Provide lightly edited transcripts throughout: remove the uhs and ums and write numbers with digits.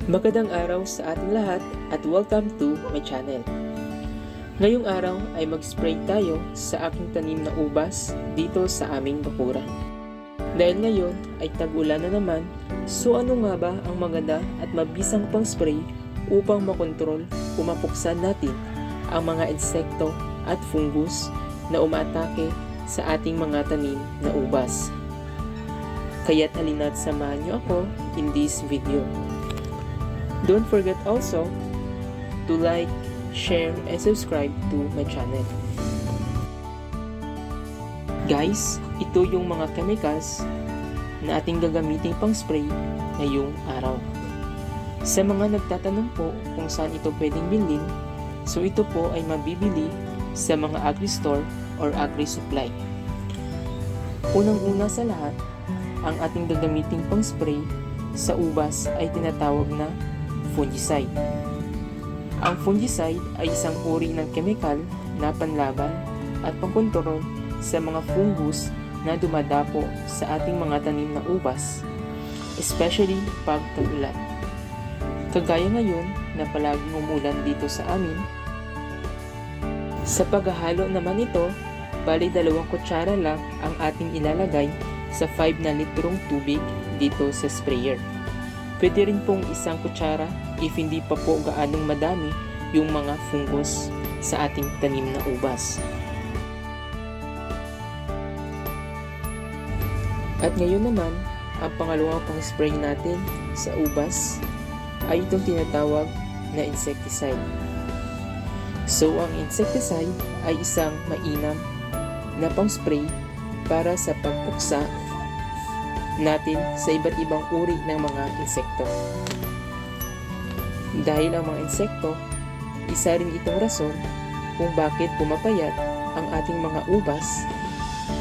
Magandang araw sa ating lahat at welcome to my channel. Ngayong araw ay mag-spray tayo sa aking tanim na ubas dito sa aming bakuran. Dahil ngayon ay tag-ulan na naman, so ano nga ba ang maganda at mabisang pang spray upang makontrol o mapuksan natin ang mga insekto at fungus na umaatake sa ating mga tanim na ubas. Kaya't halina't samahan niyo ako in this video. Don't forget also to like, share, and subscribe to my channel. Guys, ito yung mga chemicals na ating gagamitin pang spray ngayong araw. Sa mga nagtatanong po kung saan ito pwedeng bilhin, so ito po ay mabibili sa mga agri-store or agri-supply. Unang-una sa lahat, ang ating gagamiting pang spray sa ubas ay tinatawag na fungicide. Ang fungicide ay isang uri ng chemical na panlaban at pangkontrol sa mga fungus na dumadapo sa ating mga tanim na ubas, especially pag tag-ulan. Kagaya ngayon na palaging umulan dito sa amin. Sa paghahalo naman ito, bali 2 kutsara lang ang ating ilalagay sa 5 na litrong tubig dito sa sprayer. Pwede rin pong 1 kutsara if hindi pa po gaanong madami yung mga fungus sa ating tanim na ubas. At ngayon naman, ang pangalawang pang spray natin sa ubas ay itong tinatawag na insecticide. So ang insecticide ay isang mainam na pang spray para sa pagpuksa natin sa iba't ibang uri ng mga insekto. Dahil ang mga insekto, isa rin itong rason kung bakit pumapayat ang ating mga ubas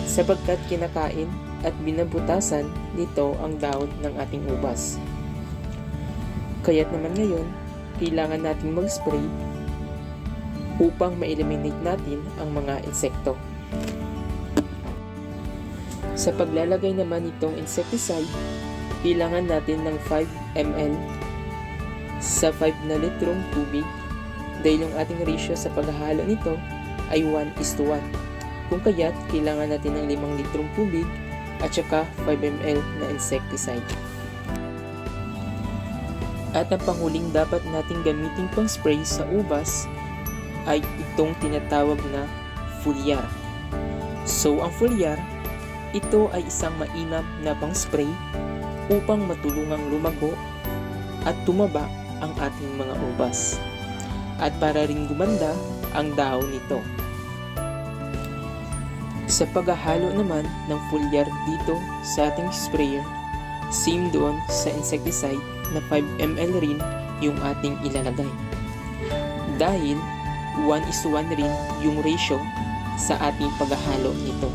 sapagkat kinakain at binabutasan nito ang dahon ng ating ubas. Kaya't naman ngayon, kailangan nating mag-spray upang ma-eliminate natin ang mga insekto. Sa paglalagay naman nitong insecticide, kailangan natin ng 5 ml sa 5 na litrong tubig dahil yung ating ratio sa paghahalo nito ay 1:1. Kung kaya't kailangan natin ng 5 litrong tubig at saka 5 ml na insecticide. At ang panghuling dapat nating gamitin pang spray sa ubas ay itong tinatawag na foliar. So ang foliar, ito ay isang mainam na pang spray upang matulungang lumago at tumaba ang ating mga ubas at para rin gumanda ang dahon nito. Sa paghahalo naman ng foliar dito sa ating sprayer, same doon sa insecticide na 5 ml rin yung ating ilalagay. Dahil 1:1 rin yung ratio sa ating paghahalo nito.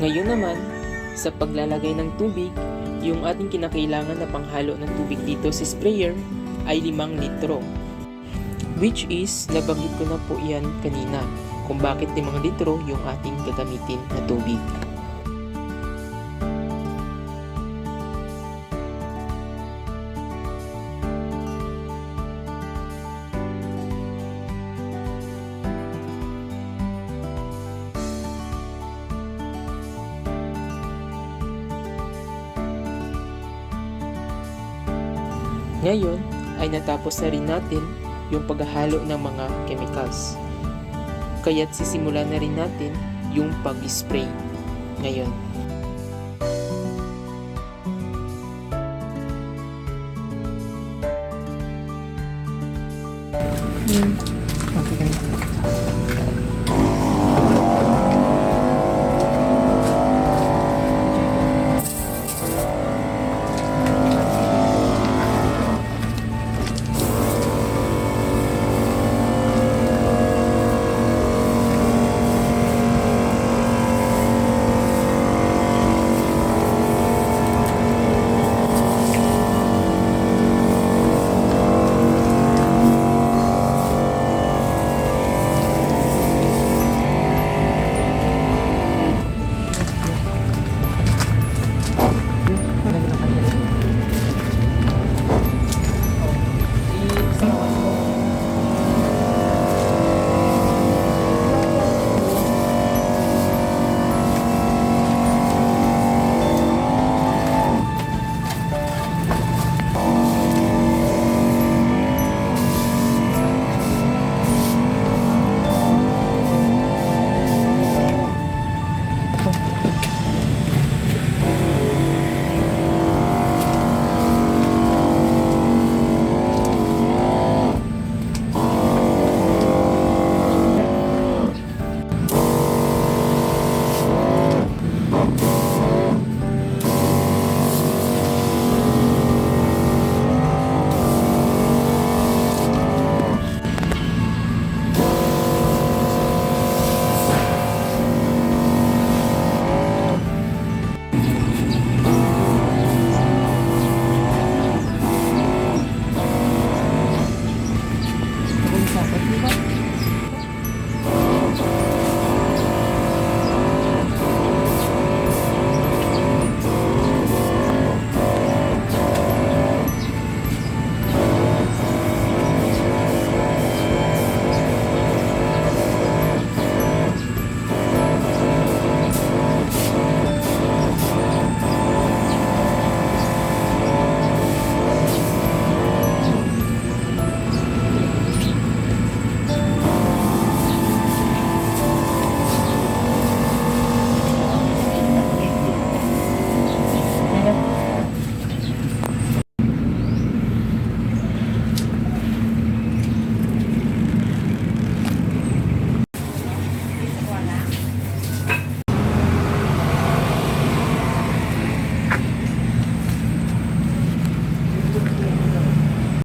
Ngayon naman, sa paglalagay ng tubig, yung ating kinakailangan na panghalo ng tubig dito sa sprayer ay 5 litro. Which is, nabanggit ko na po yan kanina kung bakit 5 litro yung ating gagamitin na tubig. Ngayon ay natapos na rin natin yung paghahalo ng mga chemicals. Kaya't sisimulan na rin natin yung pag-spray ngayon.